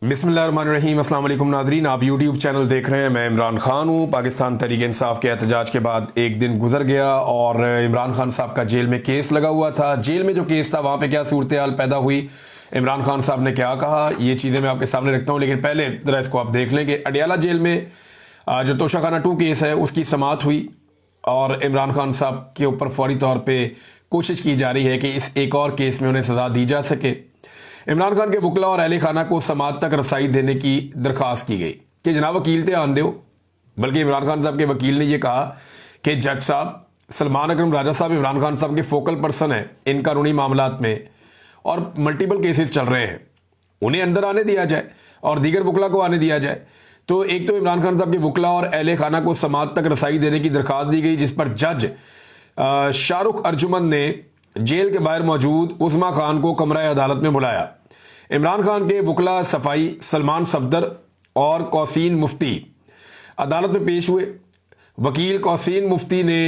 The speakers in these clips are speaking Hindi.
बिस्मिल्लाहिर्रहमानिर्रहीम। अस्सलाम वालेकुम नाज़रीन, आप यूट्यूब चैनल देख रहे हैं। मैं इमरान खान हूँ। पाकिस्तान तहरीक इंसाफ के एहतजाज के बाद एक दिन गुजर गया और इमरान खान साहब का जेल में केस लगा हुआ था। जेल में जो केस था वहाँ पे क्या सूरत हाल पैदा हुई, इमरान खान साहब ने क्या कहा, ये चीज़ें मैं आपके सामने रखता हूँ। लेकिन पहले ज़रा इसको आप देख लें कि अडियाला जेल में जो तोशाखाना 2 केस है उसकी समाअत हुई और इमरान खान साहब के ऊपर फौरी तौर पर कोशिश की जा रही है कि इस एक और केस में उन्हें सज़ा दी जा सके। इमरान खान के वकला और अहले खाना को समाअत तक रसाई देने की दरख्वास्त की गई कि जनाब वकील थे आन दो। बल्कि इमरान खान साहब के वकील ने यह कहा कि जज साहब सलमान अकरम राजा साहब इमरान खान साहब के फोकल पर्सन हैं इन कानूनी मामलात में और मल्टीपल केसेस चल रहे हैं, उन्हें अंदर आने दिया जाए और दीगर वकला को आने दिया जाए। तो एक तो इमरान खान साहब के वकला और अहले खाना को समाअत तक रसाई देने की दरख्वास्त दी गई, जिस पर जज शाहरुख अर्जुमन ने जेल के बाहर मौजूद उस्मा खान को कमरा अदालत में बुलाया। इमरान खान के वकला सफाई सलमान सफदर और कौसीन मुफ्ती अदालत में पेश हुए। वकील कौसीन मुफ्ती ने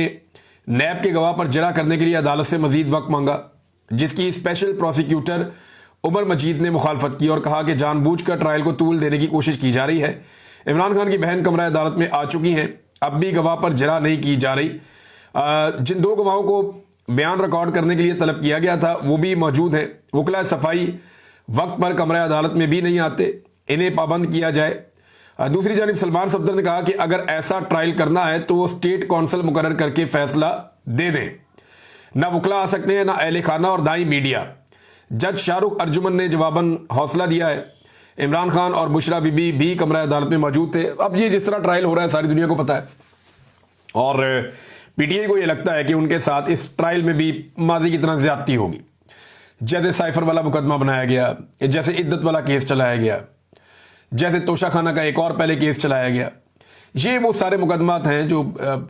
नैब के गवाह पर जरा करने के लिए अदालत से मजीद वक्त मांगा, जिसकी स्पेशल प्रोसिक्यूटर उमर मजीद ने मुखालफत की और कहा कि जानबूझकर ट्रायल को तूल देने की कोशिश की जा रही है। इमरान खान की बहन कमरा अदालत में आ चुकी हैं, अब भी गवाह पर जरा नहीं की जा रही। जिन 2 गवाहों को बयान रिकॉर्ड करने के लिए तलब किया गया था वो भी मौजूद है। वकला सफाई वक्त पर कमरा अदालत में भी नहीं आते, इन्हें पाबंद किया जाए। दूसरी जानिब सलमान सफदर ने कहा कि अगर ऐसा ट्रायल करना है तो वो स्टेट कौंसल मुकर्रर करके फैसला दे दें, ना वकला आ सकते हैं ना अहले खाना और ना ही मीडिया। जज शाहरुख अर्जुमन ने जवाबन हौसला दिया है। इमरान खान और बुशरा बीबी भी कमरा अदालत में मौजूद थे। अब ये जिस तरह ट्रायल हो रहा है सारी दुनिया को पता है और पीटीआई को ये लगता है कि उनके साथ इस ट्रायल में भी माजी की तरह ज्यादती होगी। जैसे साइफर वाला मुकदमा बनाया गया, जैसे इद्दत वाला केस चलाया गया, जैसे तोशाखाना का एक और पहले केस चलाया गया, ये वो सारे मुकदमात हैं जो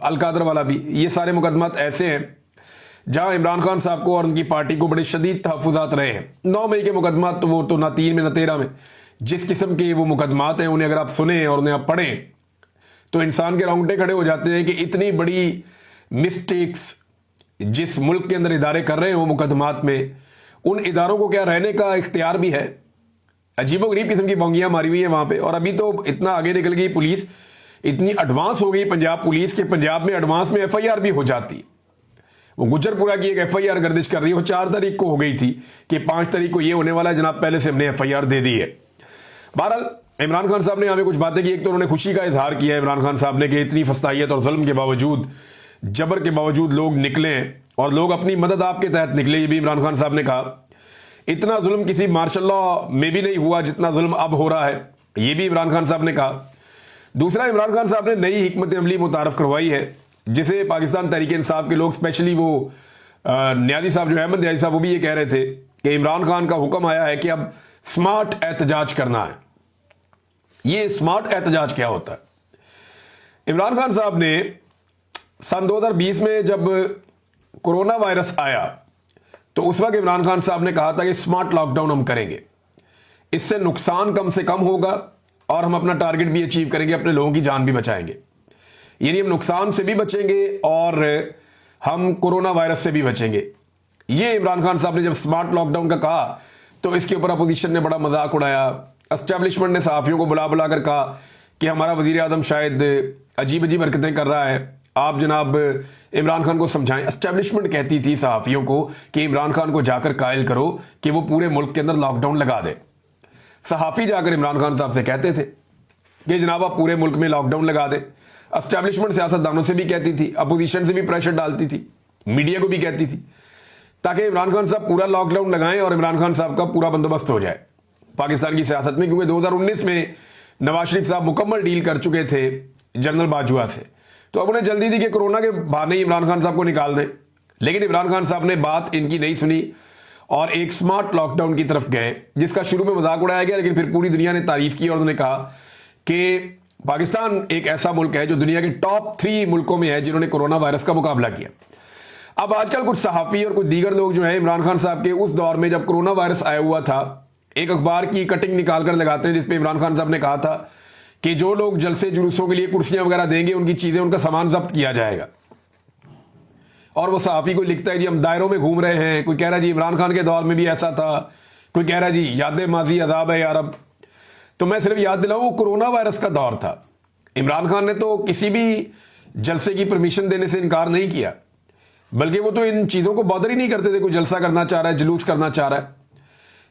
अलकादर वाला भी, ये सारे मुकदमात ऐसे हैं जहां इमरान खान साहब को और उनकी पार्टी को बड़े शदीद तहफ़्फ़ुज़ात रहे हैं। 9 मई के मुकदमात तो वो तो ना 3 में ना 13 में, जिस किस्म के वो मुकदमात हैं उन्हें अगर आप सुने और उन्हें आप पढ़ें तो इंसान के रोंगटे खड़े हो जाते हैं कि इतनी बड़ी मिस्टेक्स जिस मुल्क के अंदर इदारे कर रहे हैं वो मुकदमात में, उन इदारों को क्या रहने का इख्तियार भी है। अजीबोगरीब किस्म की बोंगियां मारी हुई है वहां पे। और अभी तो इतना आगे निकल गई पुलिस, इतनी एडवांस हो गई पंजाब पुलिस के पंजाब में एडवांस में एफआईआर भी हो जाती। वो गुजरपुरा की एक एफआईआर गर्दिश कर रही है, वो 4 तारीख को हो गई थी कि 5 तारीख को ये होने वाला है जनाब, पहले से हमने एफआईआर दे दी है। बहरहाल इमरान खान साहब ने हमें कुछ बातें की। एक तो उन्होंने खुशी का इजहार किया है इमरान खान साहब ने कि इतनी फस्तायत और जुल्म के बावजूद, जबर के बावजूद लोग निकले और लोग अपनी मदद आपके तहत निकले। ये भी इमरान खान साहब ने कहा। इतना जुल्म किसी मार्शल लॉ में भी नहीं हुआ जितना जुल्म अब हो रहा है, ये भी इमरान खान साहब ने कहा। दूसरा, इमरान खान साहब ने नई हिकमत अमली मुतारफ करवाई है, जिसे पाकिस्तान तहरीक इंसाफ के लोग, स्पेशली वो न्याजी साहब जो अहमद न्याजी साहब, वो भी ये कह रहे थे कि इमरान खान का हुक्म आया है कि अब स्मार्ट एहतजाज करना है। ये स्मार्ट एहतजाज क्या होता है? इमरान खान साहब ने सन 2020 में जब कोरोना वायरस आया तो उस वक्त इमरान खान साहब ने कहा था कि स्मार्ट लॉकडाउन हम करेंगे, इससे नुकसान कम से कम होगा और हम अपना टारगेट भी अचीव करेंगे, अपने लोगों की जान भी बचाएंगे। यानी हम नुकसान से भी बचेंगे और हम कोरोना वायरस से भी बचेंगे। ये इमरान खान साहब ने जब स्मार्ट लॉकडाउन का कहा तो इसके ऊपर अपोजिशन ने बड़ा मजाक उड़ाया। एस्टेब्लिशमेंट ने सहाफ़ियों को बुला बुला कर कहा कि हमारा वजीर आज़म शायद अजीब अजीब हरकतें कर रहा है, आप जनाब इमरान खान को समझाएं। एस्टेब्लिशमेंट कहती थी सहाफ़ियों को कि इमरान खान को जाकर कायल करो कि वो पूरे मुल्क के अंदर लॉकडाउन लगा दे। सहाफ़ी जाकर इमरान खान साहब से कहते थे कि जनाब आप पूरे मुल्क में लॉकडाउन लगा दे। एस्टेब्लिशमेंट सियासतदानों से भी कहती थी, अपोजिशन से भी प्रेशर डालती थी, मीडिया को भी कहती थी, ताकि इमरान खान साहब पूरा लॉकडाउन लगाएं और इमरान खान साहब का पूरा बंदोबस्त हो जाए पाकिस्तान की सियासत में। क्योंकि 2019 में नवाज शरीफ साहब मुकम्मल डील कर चुके थे जनरल बाजवा से, तो अब उन्हें जल्दी थी कि कोरोना के बहाने ही इमरान खान साहब को निकाल दें। लेकिन इमरान खान साहब ने बात इनकी नहीं सुनी और एक स्मार्ट लॉकडाउन की तरफ गए, जिसका शुरू में मजाक उड़ाया गया, लेकिन फिर पूरी दुनिया ने तारीफ की और उन्होंने कहा कि पाकिस्तान एक ऐसा मुल्क है जो दुनिया के टॉप 3 मुल्कों में है जिन्होंने कोरोना वायरस का मुकाबला किया। अब आजकल कुछ सहाफ़ी और कुछ दीगर लोग जो है इमरान खान साहब के उस दौर में जब कोरोना वायरस आया हुआ था, एक अखबार की कटिंग निकाल कर लगाते हैं जिसपे इमरान खान साहब ने कहा था कि जो लोग जलसे जुलूसों के लिए कुर्सियां वगैरह देंगे उनकी चीजें, उनका सामान जब्त किया जाएगा। और वो सहाफ़ी कोई लिखता है जी हम दायरों में घूम रहे हैं, कोई कह रहा है जी इमरान खान के दौर में भी ऐसा था, कोई कह रहा है जी याद माजी अदाब है यार। अब तो मैं सिर्फ याद दिलाऊं, वो कोरोना वायरस का दौर था। इमरान खान ने तो किसी भी जलसे की परमिशन देने से इनकार नहीं किया, बल्कि वो तो इन चीज़ों को बॉदर ही नहीं करते थे। कोई जलसा करना चाह रहा है, जुलूस करना चाह रहा है,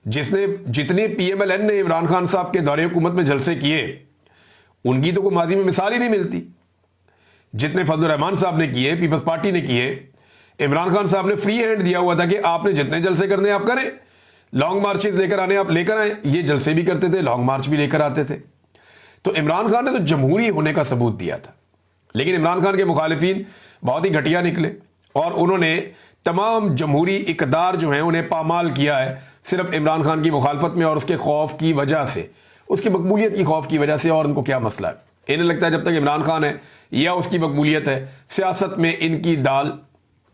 जितने PMLN ने इमरान खान साहब के दौरे हुकूमत में जलसे किए, उनकी तो कोई माजी में मिसाल ही नहीं मिलती। जितने फजल रहमान साहब ने किए, पीपल्स पार्टी ने किए, इमरान खान साहब ने फ्री हैंड दिया हुआ था कि आपने जितने जलसे करने आप करें, लॉन्ग मार्चेस लेकर आने आप लेकर आए। ये जलसे भी करते थे, लॉन्ग मार्च भी लेकर आते थे। तो इमरान खान ने तो जमहूरी होने का सबूत दिया था। लेकिन इमरान खान के मुखालिफिन बहुत ही घटिया निकले और उन्होंने तमाम जमहूरी इकदार जो हैं उन्हें पामाल किया है, सिर्फ इमरान खान की मुखालफत में और उसके खौफ की वजह से, उसकी मकबूलियत की खौफ की वजह से। और उनको क्या मसला है, इन्हें लगता है जब तक इमरान खान है या उसकी मकबूलियत है, सियासत में इनकी दाल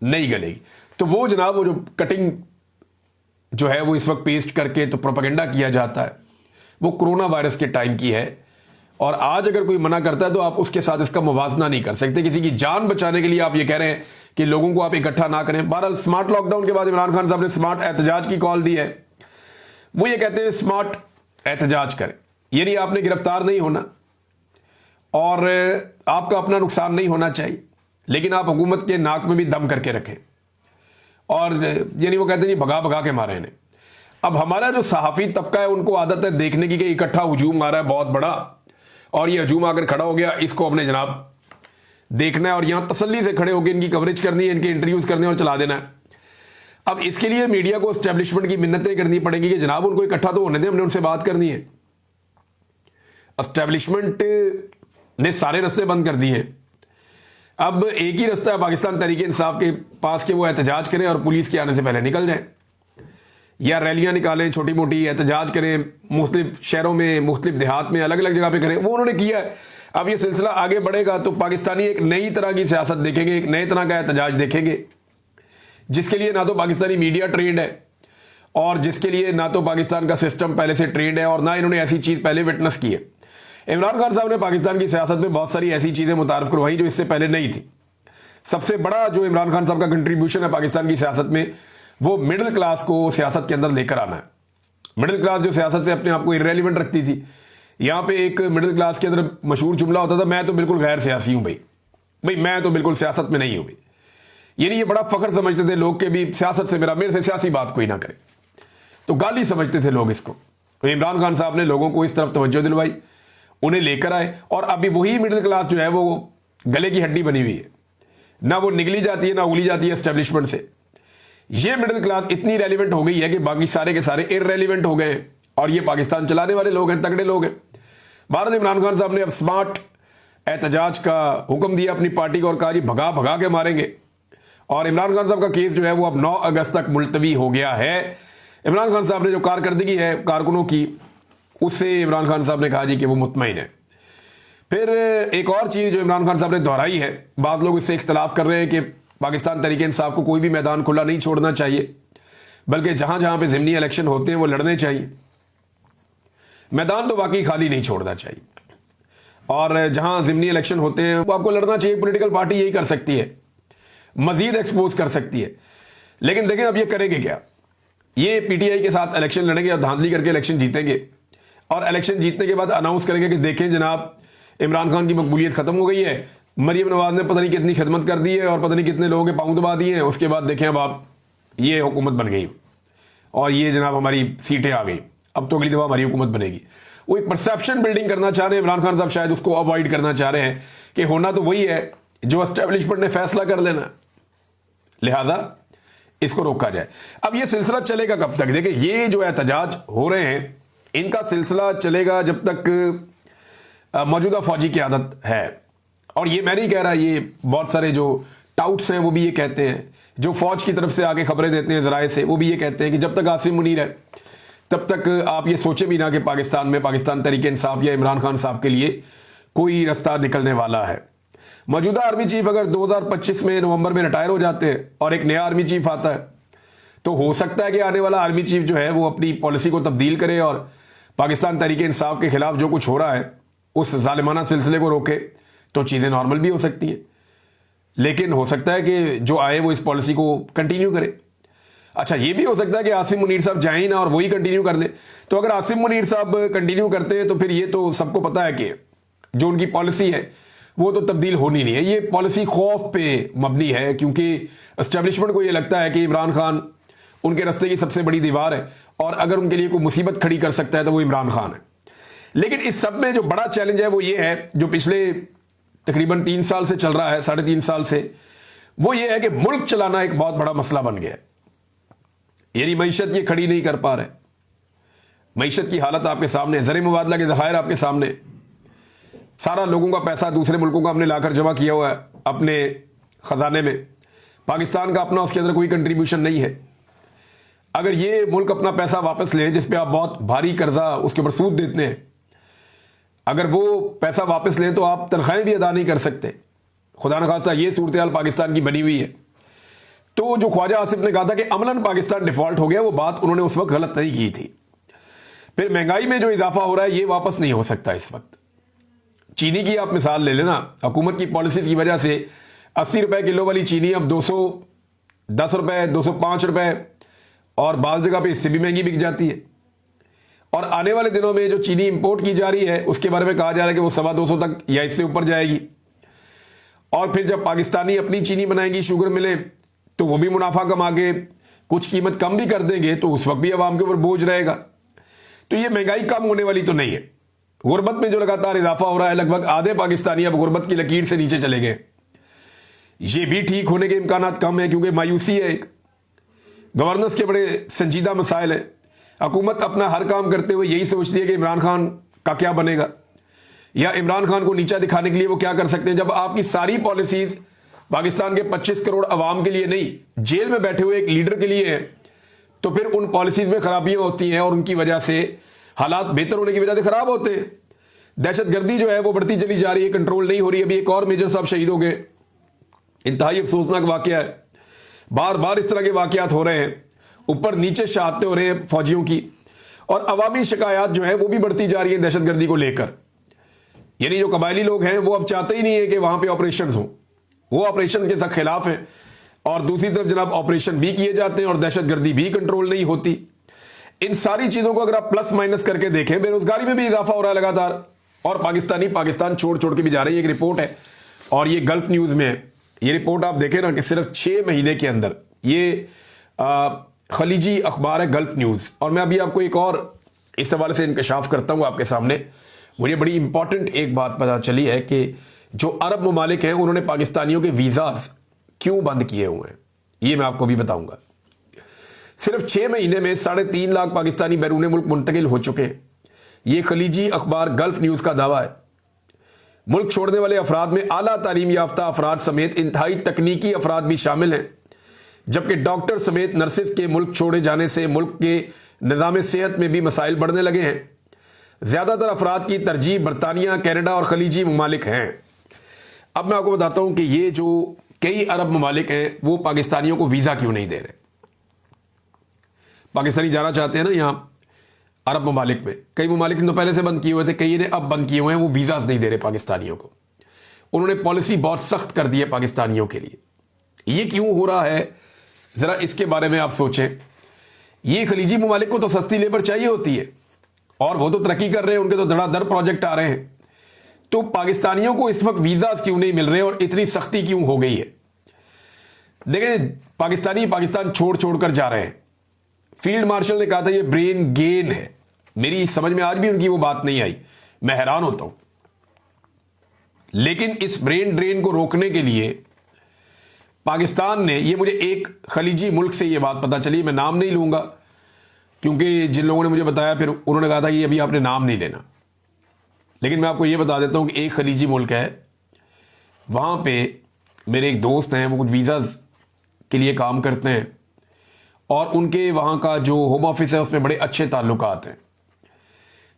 नहीं गलेगी। तो वो जनाब, वो जो कटिंग जो है वो इस वक्त पेस्ट करके तो प्रोपेगेंडा किया जाता है, वो कोरोना वायरस के टाइम की है। और आज अगर कोई मना करता है तो आप उसके साथ इसका मुवाजना नहीं कर सकते। किसी की जान बचाने के लिए आप ये कह रहे हैं कि लोगों को आप इकट्ठा ना करें। बहरहाल स्मार्ट लॉकडाउन के बाद इमरान खान साहब ने स्मार्ट एहतजाज की कॉल दी है। वो ये कहते हैं स्मार्ट एहतजाज करें, यानी आपने गिरफ्तार नहीं होना और आपका अपना नुकसान नहीं होना चाहिए, लेकिन आप हुकूमत के नाक में भी दम करके रखें। और यानी वो कहते हैं भगा भगा के मारे इन्हें। अब हमारा जो सहाफ़ी तबका है उनको आदत है देखने की कि इकट्ठा हजूम आ रहा है बहुत बड़ा, और ये हजूम आकर खड़ा हो गया, इसको अपने जनाब देखना है और यहां तसल्ली से खड़े होकर इनकी कवरेज करनी है, इनके इंटरव्यूज करने और चला देना है। अब इसके लिए मीडिया को एस्टेब्लिशमेंट की मिन्नतें करनी पड़ेंगी कि जनाब उनको इकट्ठा तो होने दें, हमने उनसे बात करनी है। एस्टेब्लिशमेंट ने सारे रास्ते बंद कर दिए हैं। अब एक ही रास्ता है पाकिस्तान तहरीक इंसाफ के पास कि वो एहतजाज करें और पुलिस के आने से पहले निकल जाएं, या रैलियां निकालें, छोटी मोटी एहतजाज करें, मुख्तलिफ शहरों में, मुख्तलिफ देहात में, अलग अलग जगह पे करें। वो उन्होंने किया है। अब ये सिलसिला आगे बढ़ेगा तो पाकिस्तानी एक नई तरह की सियासत देखेंगे, एक नए तरह का एहतजाज देखेंगे, जिसके लिए ना तो पाकिस्तानी मीडिया ट्रेंड है और जिसके लिए ना तो पाकिस्तान का सिस्टम पहले से ट्रेंड है और ना इन्होंने ऐसी चीज़ पहले विटनेस की है। इमरान खान साहब ने पाकिस्तान की सियासत में बहुत सारी ऐसी चीज़ें मुतारफ करवाई जो इससे पहले नहीं थी। सबसे बड़ा जो इमरान खान साहब का कंट्रीब्यूशन है पाकिस्तान की सियासत में, वो मिडिल क्लास को सियासत के अंदर लेकर आना है। मिडिल क्लास जो सियासत से अपने आप को इरेलीवेंट रखती थी, यहाँ पे एक मिडिल क्लास के अंदर मशहूर जुमला होता था, मैं तो बिल्कुल गैर सियासी हूँ भाई मैं तो बिल्कुल सियासत में नहीं हूँ भाई। यानी ये बड़ा फख्र समझते थे लोग के भी सियासत से मेरे से सियासी बात कोई ना करे, तो गाली समझते थे लोग इसको। तो इमरान खान साहब ने लोगों को इस तरफ तवज्जो दिलवाई, उन्हें लेकर आए, और अभी वही मिडिल क्लास जो है वो गले की हड्डी बनी हुई है, ना वो निगली जाती है ना उगली जाती है एस्टेब्लिशमेंट से। ये मिडिल क्लास इतनी रेलिवेंट हो गई है कि बाकी सारे के सारे इररेलिवेंट हो गए हैं, और ये पाकिस्तान चलाने वाले लोग हैं, तगड़े लोग हैं। भारत इमरान खान साहब ने अब स्मार्ट एहतजाज का हुक्म दिया अपनी पार्टी को और कहा जी भगा भगा के मारेंगे। और इमरान खान साहब का केस जो है वो अब 9 अगस्त तक मुलतवी हो गया है। इमरान खान साहब ने जो कारकर्दगी है कारकुनों की, उससे इमरान खान साहब ने कहा जी कि वो मुतमईन है। फिर एक और चीज़ जो इमरान खान साहब ने दोहराई है, बाद लोग इससे इख्तलाफ कर रहे हैं कि पाकिस्तान तहरीक इंसाफ को कोई भी मैदान खुला नहीं छोड़ना चाहिए, बल्कि जहां जहां पे ज़िमनी इलेक्शन होते हैं वो लड़ने चाहिए। मैदान तो वाकई खाली नहीं छोड़ना चाहिए, और जहां ज़िमनी इलेक्शन होते हैं वो आपको लड़ना चाहिए। पॉलिटिकल पार्टी यही कर सकती है, मजीद एक्सपोज कर सकती है। लेकिन देखें अब ये करेंगे क्या, ये PTI के साथ इलेक्शन लड़ेंगे और धांधली करके इलेक्शन जीतेंगे, और इलेक्शन जीतने के बाद अनाउंस करेंगे कि देखें जनाब इमरान खान की मकबूलियत खत्म हो गई है, मरीम नवाज ने पता नहीं कितनी खिदमत कर दी है और पता नहीं कितने लोगों के पाँव दबा दिए हैं, उसके बाद देखें अब आप ये हुकूमत बन गई और ये जनाब हमारी सीटें आ गई, अब तो अगली दफ़ा हमारी हुकूमत बनेगी। वो एक परसेप्शन बिल्डिंग करना चाह रहे हैं इमरान खान साहब, शायद उसको अवॉइड करना चाह रहे हैं कि होना तो वही है जो एस्टेब्लिशमेंट ने फैसला कर लेना, लिहाजा इसको रोका जाए। अब ये सिलसिला चलेगा कब तक? देखिए ये जो एहतजाज हो रहे हैं इनका सिलसिला चलेगा जब तक मौजूदा फौजी की आदत है। और ये मैं नहीं कह रहा, ये बहुत सारे जो टाउट्स हैं वो भी ये कहते हैं, जो फौज की तरफ से आगे खबरें देते हैं ज़राए से, वो भी ये कहते हैं कि जब तक आसिम मुनीर है तब तक आप ये सोचे भी ना कि पाकिस्तान में पाकिस्तान तहरीक इंसाफ या इमरान खान साहब के लिए कोई रास्ता निकलने वाला है। मौजूदा आर्मी चीफ अगर 2025 में नवंबर में रिटायर हो जाते हैं और एक नया आर्मी चीफ आता है, तो हो सकता है कि आने वाला आर्मी चीफ जो है वो अपनी पॉलिसी को तब्दील करे और पाकिस्तान तहरीक इंसाफ के खिलाफ जो कुछ हो रहा है उस जालिमाना सिलसिले को रोके, तो चीज़ें नॉर्मल भी हो सकती हैं। लेकिन हो सकता है कि जो आए वो इस पॉलिसी को कंटिन्यू करे। अच्छा, ये भी हो सकता है कि आसिम मुनीर साहब जाएं ही ना और वही कंटिन्यू कर लें। तो अगर आसिम मुनीर साहब कंटिन्यू करते हैं तो फिर ये तो सबको पता है कि जो उनकी पॉलिसी है वो तो तब्दील होनी नहीं है। ये पॉलिसी खौफ पे मबनी है, क्योंकि एस्टेब्लिशमेंट को ये लगता है कि इमरान खान उनके रास्ते की सबसे बड़ी दीवार है और अगर उनके लिए कोई मुसीबत खड़ी कर सकता है तो वो इमरान खान है। लेकिन इस सब में जो बड़ा चैलेंज है वो ये है, जो पिछले तकरीबन 3 साल से चल रहा है, 3.5 साल से, वो ये है कि मुल्क चलाना एक बहुत बड़ा मसला बन गया है। यानी मईशत ये खड़ी नहीं कर पा रहे। मईशत की हालत आपके सामने, ज़र मुबादला के ज़खायर आपके सामने, सारा लोगों का पैसा दूसरे मुल्कों का हमने लाकर जमा किया हुआ है अपने ख़जाने में। पाकिस्तान का अपना उसके अंदर कोई कंट्रीब्यूशन नहीं है। अगर ये मुल्क अपना पैसा वापस ले, जिस पे आप बहुत भारी कर्जा उसके ऊपर सूद देते हैं, अगर वो पैसा वापस लें तो आप तनख्वाहें भी अदा नहीं कर सकते। खुदा न खास्ता ये सूरत हाल पाकिस्तान की बनी हुई है। तो जो ख्वाजा आसिफ ने कहा था कि अमलन पाकिस्तान डिफॉल्ट हो गया, वो बात उन्होंने उस वक्त गलत नहीं की थी। फिर महंगाई में जो इजाफा हो रहा है ये वापस नहीं हो सकता इस वक्त। चीनी की आप मिसाल ले लेना, हुकूमत की पॉलिसी की वजह से 80 रुपए किलो वाली चीनी अब 210 रुपए, 205 रुपए और बाज़ जगह पे इससे भी महंगी बिक जाती है। और आने वाले दिनों में जो चीनी इंपोर्ट की जा रही है उसके बारे में कहा जा रहा है कि वो 225 तक या इससे ऊपर जाएगी। और फिर जब पाकिस्तानी अपनी चीनी बनाएंगी, शुगर मिले, तो वो भी मुनाफा कमा के कुछ कीमत कम भी कर देंगे, तो उस वक्त भी आवाम के ऊपर बोझ रहेगा। तो ये महंगाई कम होने वाली तो नहीं है। गुर्बत में जो लगातार इजाफा हो रहा है, लगभग आधे पाकिस्तानी अब गुर्बत की लकीर से नीचे चले गए। ये भी ठीक होने के इम्कान कम है, क्योंकि मायूसी है। एक गवर्नेंस के बड़े संजीदा मसाइल हैं। हुकूमत अपना हर काम करते हुए यही सोचती है कि इमरान खान का क्या बनेगा, या इमरान खान को नीचा दिखाने के लिए वो क्या कर सकते हैं। जब आपकी सारी पॉलिसीज पाकिस्तान के 25 करोड़ अवाम के लिए नहीं, जेल में बैठे हुए एक लीडर के लिए है, तो फिर उन पॉलिसीज में खराबियां होती हैं और उनकी वजह से हालात बेहतर होने की वजह से खराब होते हैं। दहशतगर्दी जो है वो बढ़ती चली जा रही है, कंट्रोल नहीं हो रही। अभी एक और मेजर साहब शहीद हो गए, इंतहाई अफसोसनाक वाकया है। बार बार इस तरह के वाकयात हो रहे हैं, ऊपर नीचे शहादतें हो रहे हैं फौजियों की, और अवामी शिकायत जो है वो भी बढ़ती जा रही है दहशतगर्दी को लेकर। यानी जो कबायली लोग हैं वो अब चाहते ही नहीं है कि वहां पे ऑपरेशन हो, वो ऑपरेशन के सख्त खिलाफ हैं। और दूसरी तरफ जनाब ऑपरेशन भी किए जाते हैं और दहशतगर्दी भी कंट्रोल नहीं होती। इन सारी चीजों को अगर आप प्लस माइनस करके देखें, बेरोजगारी में भी इजाफा हो रहा है लगातार, और पाकिस्तानी पाकिस्तान छोड़ छोड़ के भी जा रहे हैं। एक रिपोर्ट है और ये गल्फ न्यूज में है। ये रिपोर्ट आप देखें ना कि सिर्फ 6 महीने के अंदर, ये खलीजी अखबार है गल्फ न्यूज, और मैं अभी आपको एक और इस हवाले से इंकशाफ करता हूं आपके सामने। मुझे बड़ी इंपॉर्टेंट एक बात पता चली है कि जो अरब ममालिक हैं उन्होंने पाकिस्तानियों के वीज़ाज क्यों बंद किए हुए हैं, ये मैं आपको भी बताऊंगा। सिर्फ 6 महीने में 3.5 लाख पाकिस्तानी बैरून मुल्क मुंतकिल हो चुके हैं। ये खलीजी अखबार गल्फ न्यूज का दावा है। मुल्क छोड़ने वाले अफराद में आला तालीम याफ्ता अफराद समेत इंतहाई तकनीकी अफराद भी शामिल हैं, जबकि डॉक्टर समेत नर्सेज के मुल्क छोड़े जाने से मुल्क के निज़ाम सेहत में भी मसाइल बढ़ने लगे हैं। ज़्यादातर अफराद की तरजीह बरतानिया, कनाडा और खलीजी ममालिक हैं। अब मैं आपको बताता हूं कि ये जो कई अरब ममालिक हैं वो पाकिस्तानियों को वीज़ा क्यों नहीं दे रहे। पाकिस्तानी जाना चाहते हैं ना यहाँ अरब ममालिक में, कई ममालिक ने तो पहले से बंद किए हुए थे, कई ने अब बंद किए हुए हैं, वो वीज़ाज नहीं दे रहे पाकिस्तानियों को। उन्होंने पॉलिसी बहुत सख्त कर दी है पाकिस्तानियों के लिए। ये क्यों हो रहा है, ज़रा इसके बारे में आप सोचें। ये खलीजी ममालिक को तो सस्ती लेबर चाहिए होती है और वो तो तरक्की कर रहे हैं, उनके तो धड़ाधड़ प्रोजेक्ट आ रहे हैं। तो पाकिस्तानियों को इस वक्त वीज़ाज क्यों नहीं मिल रहे और इतनी सख्ती क्यों हो गई है। देखें, पाकिस्तानी पाकिस्तान छोड़ छोड़ कर जा रहे हैं। फील्ड मार्शल ने कहा था ये ब्रेन गेन है, मेरी समझ में आज भी उनकी वो बात नहीं आई, मैं हैरान होता हूं। लेकिन इस ब्रेन ड्रेन को रोकने के लिए पाकिस्तान ने, ये मुझे एक खलीजी मुल्क से ये बात पता चली, मैं नाम नहीं लूंगा क्योंकि जिन लोगों ने मुझे बताया फिर उन्होंने कहा था कि अभी आपने नाम नहीं लेना, लेकिन मैं आपको ये बता देता हूं कि एक खलीजी मुल्क है, वहां पे मेरे एक दोस्त हैं, वो कुछ वीज़ाज के लिए काम करते हैं और उनके वहाँ का जो होम ऑफिस है उसमें बड़े अच्छे ताल्लुकात हैं।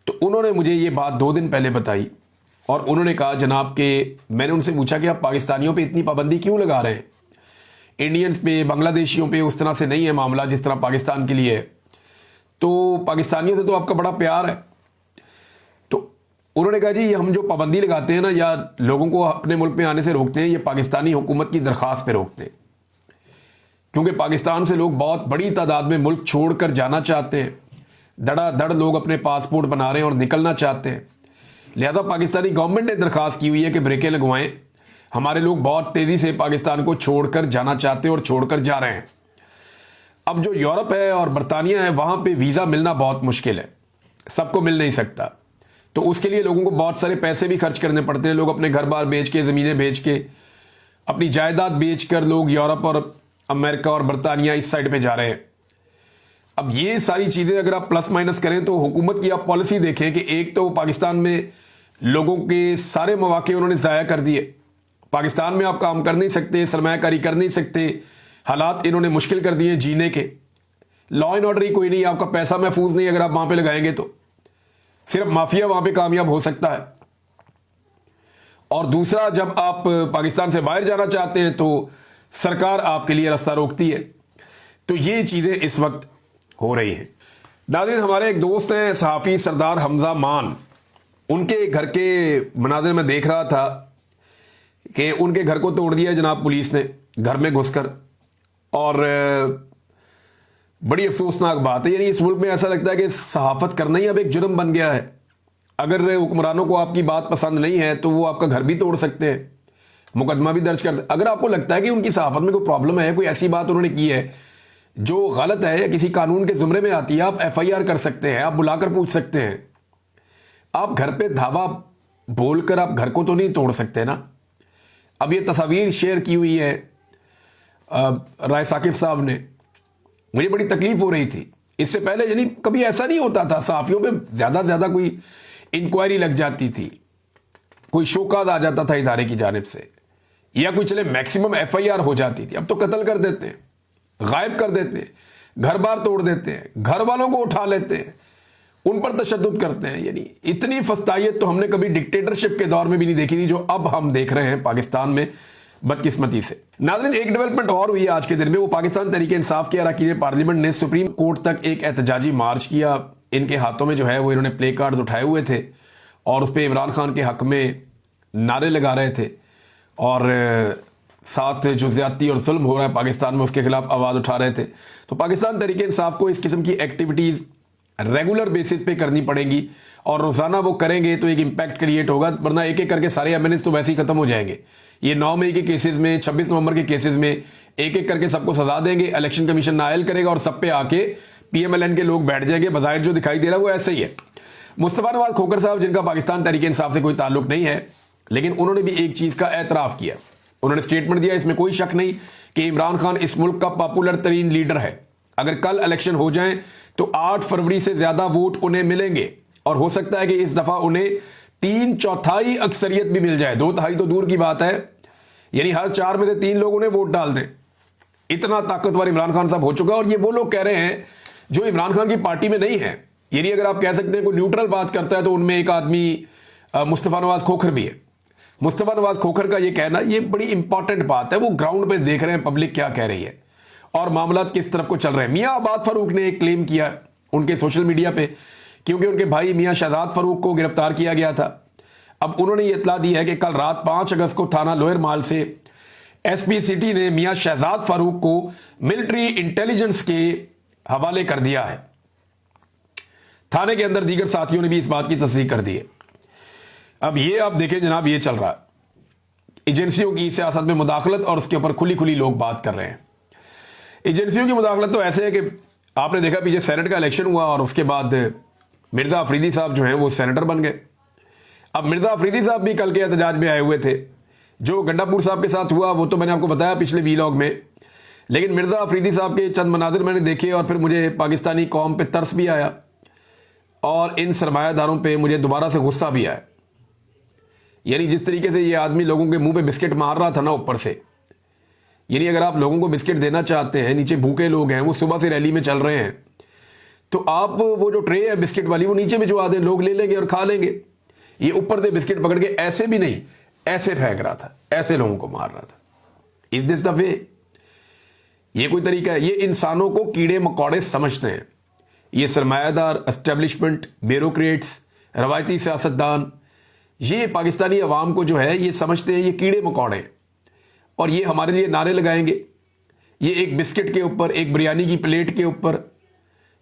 तो उन्होंने मुझे ये बात 2 दिन पहले बताई और उन्होंने कहा जनाब के, मैंने उनसे पूछा कि आप पाकिस्तानियों पे इतनी पाबंदी क्यों लगा रहे हैं, इंडियंस पे, बांग्लादेशियों पे उस तरह से नहीं है मामला जिस तरह पाकिस्तान के लिए है, तो पाकिस्तानियों से तो आपका बड़ा प्यार है। तो उन्होंने कहा जी हम जो पाबंदी लगाते हैं ना या लोगों को अपने मुल्क में आने से रोकते हैं, ये पाकिस्तानी हुकूमत की दरख्वास्त पे रोकते हैं। क्योंकि पाकिस्तान से लोग बहुत बड़ी तादाद में मुल्क छोड़कर जाना चाहते हैं, धड़ाधड़ लोग अपने पासपोर्ट बना रहे हैं और निकलना चाहते हैं। लिहाजा पाकिस्तानी गवर्नमेंट ने दरख्वास्त की हुई है कि ब्रेकें लगवाएं, हमारे लोग बहुत तेज़ी से पाकिस्तान को छोड़कर जाना चाहते हैं और छोड़कर जा रहे हैं। अब जो यूरोप है और बरतानिया है, वहाँ पे वीज़ा मिलना बहुत मुश्किल है, सबको मिल नहीं सकता। तो उसके लिए लोगों को बहुत सारे पैसे भी खर्च करने पड़ते हैं। लोग अपने घर बार बेच के, ज़मीनें बेच के, अपनी जायदाद बेच कर लोग यूरोप और अमेरिका और बरतानिया इस साइड पे जा रहे हैं। अब ये सारी चीज़ें अगर आप प्लस माइनस करें तो हुकूमत की आप पॉलिसी देखें कि एक तो पाकिस्तान में लोगों के सारे मौके उन्होंने ज़ाया कर दिए। पाकिस्तान में आप काम कर नहीं सकते, सरमायाकारी कर नहीं सकते, हालात इन्होंने मुश्किल कर दिए जीने के। लॉ एंड ऑर्डर ही कोई नहीं, आपका पैसा महफूज नहीं अगर आप वहाँ पे लगाएंगे तो। सिर्फ माफिया वहाँ पे कामयाब हो सकता है। और दूसरा, जब आप पाकिस्तान से बाहर जाना चाहते हैं तो सरकार आपके लिए रास्ता रोकती है। तो ये चीज़ें इस वक्त हो रही हैं। नाज़रीन, हमारे एक दोस्त हैं सहाफ़ी सरदार हमजा मान, उनके घर के मनाज़िर में देख रहा था कि उनके घर को तोड़ दिया जनाब पुलिस ने घर में घुसकर। और बड़ी अफसोसनाक बात है, यानी इस मुल्क में ऐसा लगता है कि सहाफ़त करना ही अब एक जुर्म बन गया है। अगर हुक्मरानों को आपकी बात पसंद नहीं है तो वो आपका घर भी तोड़ सकते हैं, मुकदमा भी दर्ज कर। अगर आपको लगता है कि उनकी सहाफ़त में कोई प्रॉब्लम है, कोई ऐसी बात उन्होंने की है जो गलत है या किसी कानून के ज़ुमरे में आती है, आप FIR कर सकते हैं, आप बुलाकर पूछ सकते हैं। आप घर पे धावा बोलकर आप घर को तो नहीं तोड़ सकते ना। अब ये तस्वीर शेयर की हुई है राय साकिब साहब ने, मुझे बड़ी तकलीफ हो रही थी। इससे पहले यानी कभी ऐसा नहीं होता था, सहाफ़ियों पे ज़्यादा से ज़्यादा कोई इंक्वायरी लग जाती थी, कोई शोकाद आ जाता था इदारे की जानिब से, या कोई चले मैक्सिमम FIR हो जाती थी। अब तो कत्ल कर देते हैं, गायब कर देते हैं, घर बार तोड़ देते हैं, घर वालों को उठा लेते हैं, उन पर तशद्दुद करते हैं। यानी इतनी फस्तायत तो हमने कभी डिक्टेटरशिप के दौर में भी नहीं देखी थी, जो अब हम देख रहे हैं पाकिस्तान में, बदकिस्मती से। नाज़रीन, एक डेवलपमेंट और हुई आज के दिन में, वो पाकिस्तान तहरीक इंसाफ के अरकान पार्लियामेंट ने सुप्रीम कोर्ट तक एक एहतजाजी मार्च किया। इनके हाथों में जो है वो इन्होंने प्ले कार्ड उठाए हुए थे और उस पर इमरान खान के हक में नारे लगा रहे थे, और साथ जो ज़्यादती और जुल्म हो रहा है पाकिस्तान में उसके खिलाफ आवाज़ उठा रहे थे। तो पाकिस्तान तहरीक इंसाफ को इस किस्म की एक्टिविटीज़ रेगुलर बेसिस पे करनी पड़ेंगी, और रोज़ाना वो करेंगे तो एक इम्पैक्ट क्रिएट होगा, वरना एक एक करके सारे MNAs तो वैसे ही ख़त्म हो जाएंगे। ये 9 मई के केसेस में, 26 नवंबर के केसेस में एक एक करके सबको सजा देंगे, इलेक्शन कमीशन नायल करेगा और सब पे आके PMLN के लोग बैठ जाएंगे। बज़ाहिर जो दिखाई दे रहा है वो ऐसे ही है। मुस्तफ़ा नवाज खोखर साहब, जिनका पाकिस्तान तहरीक इंसाफ से कोई ताल्लुक नहीं है, लेकिन उन्होंने भी एक चीज़ का एतराफ़ किया, उन्होंने स्टेटमेंट दिया, इसमें कोई शक नहीं कि इमरान खान इस मुल्क का पॉपुलर तरीन लीडर है। अगर कल इलेक्शन हो जाएं तो 8 फरवरी से ज़्यादा वोट उन्हें मिलेंगे, और हो सकता है कि इस दफ़ा उन्हें 3/4 अक्सरियत भी मिल जाए। 2/3 तो दूर की बात है, यानी हर 4 में से 3 लोग उन्हें वोट डाल दें। इतना ताकतवर इमरान खान साहब हो चुका है। और ये वो लोग कह रहे हैं जो इमरान खान की पार्टी में नहीं है। यानी अगर आप कह सकते हैं कोई न्यूट्रल बात करता है तो उनमें एक आदमी मुस्तफ़ा नवाज खोखर भी है। मुस्तफ़ा नवाज खोखर का ये कहना, ये बड़ी इंपॉर्टेंट बात है, वो ग्राउंड पे देख रहे हैं पब्लिक क्या कह रही है और मामलात किस तरफ को चल रहे हैं। मियाँ आबाद फ़ारूक ने एक क्लेम किया उनके सोशल मीडिया पे, क्योंकि उनके भाई मियाँ शहजाद फ़ारूक को गिरफ्तार किया गया था। अब उन्होंने ये इतला दी है कि कल रात 5 अगस्त को थाना लोअर माल से SP सिटी ने मियाँ शहजाद फ़ारूक को मिलिट्री इंटेलिजेंस के हवाले कर दिया है। थाने के अंदर दीगर साथियों ने भी इस बात की तस्दीक कर दी है। अब ये आप देखें जनाब, ये चल रहा है, एजेंसियों की सियासत में मुदाखलत, और उसके ऊपर खुली खुली लोग बात कर रहे हैं। एजेंसियों की मुदाखलत तो ऐसे है कि आपने देखा पीछे सेनेट का इलेक्शन हुआ और उसके बाद मिर्ज़ा अफरीदी साहब जो हैं वो सेनेटर बन गए। अब मिर्ज़ा अफरीदी साहब भी कल के एहतजाज में आए हुए थे। जो गंडापुर साहब के साथ हुआ वो तो मैंने आपको बताया पिछले वीलॉग में, लेकिन मिर्ज़ा अफरीदी साहब के चंद मनाजिर मैंने देखे और फिर मुझे पाकिस्तानी कौम पे तरस भी आया और इन सरमायादारों पे मुझे दोबारा से गुस्सा भी आया। यानी जिस तरीके से ये आदमी लोगों के मुंह पे बिस्किट मार रहा था ना ऊपर से, यानी अगर आप लोगों को बिस्किट देना चाहते हैं, नीचे भूखे लोग हैं, वो सुबह से रैली में चल रहे हैं, तो आप वो जो ट्रे है बिस्किट वाली वो नीचे भिजवा दें, लोग ले लेंगे और खा लेंगे। ये ऊपर से बिस्किट पकड़ के ऐसे भी नहीं, ऐसे फेंक रहा था, ऐसे लोगों को मार रहा था। Is this the way? ये कोई तरीका है? ये इंसानों को कीड़े मकोड़े समझते हैं। ये सरमायादार, एस्टेब्लिशमेंट, ब्यूरोक्रेट्स, रवायती सियासतदान, ये पाकिस्तानी अवाम को जो है ये समझते हैं ये कीड़े मकोड़े, और ये हमारे लिए नारे लगाएंगे, ये एक बिस्किट के ऊपर, एक बिरयानी की प्लेट के ऊपर,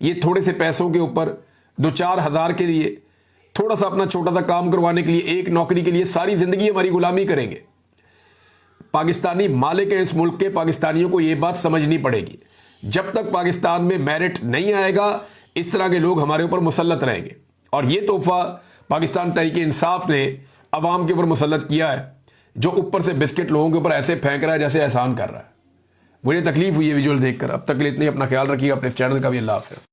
ये थोड़े से पैसों के ऊपर, 2-4 हज़ार के लिए, थोड़ा सा अपना छोटा सा काम करवाने के लिए, एक नौकरी के लिए सारी जिंदगी हमारी गुलामी करेंगे। पाकिस्तानी मालिक हैं इस मुल्क के, पाकिस्तानियों को ये बात समझनी पड़ेगी। जब तक पाकिस्तान में मेरिट नहीं आएगा, इस तरह के लोग हमारे ऊपर मुसल्लत रहेंगे। और ये तोहफा पाकिस्तान तहरीक इंसाफ ने अवाम के ऊपर मुसल्लत किया है, जो ऊपर से बिस्किट लोगों के ऊपर ऐसे फेंक रहा है जैसे एहसान कर रहा है। मुझे तकलीफ हुई है विजुअल देखकर। अब तक के लिए इतनी, अपना ख्याल रखिएगा, अपने इस चैनल का भी। अल्लाह हाफ़िज़।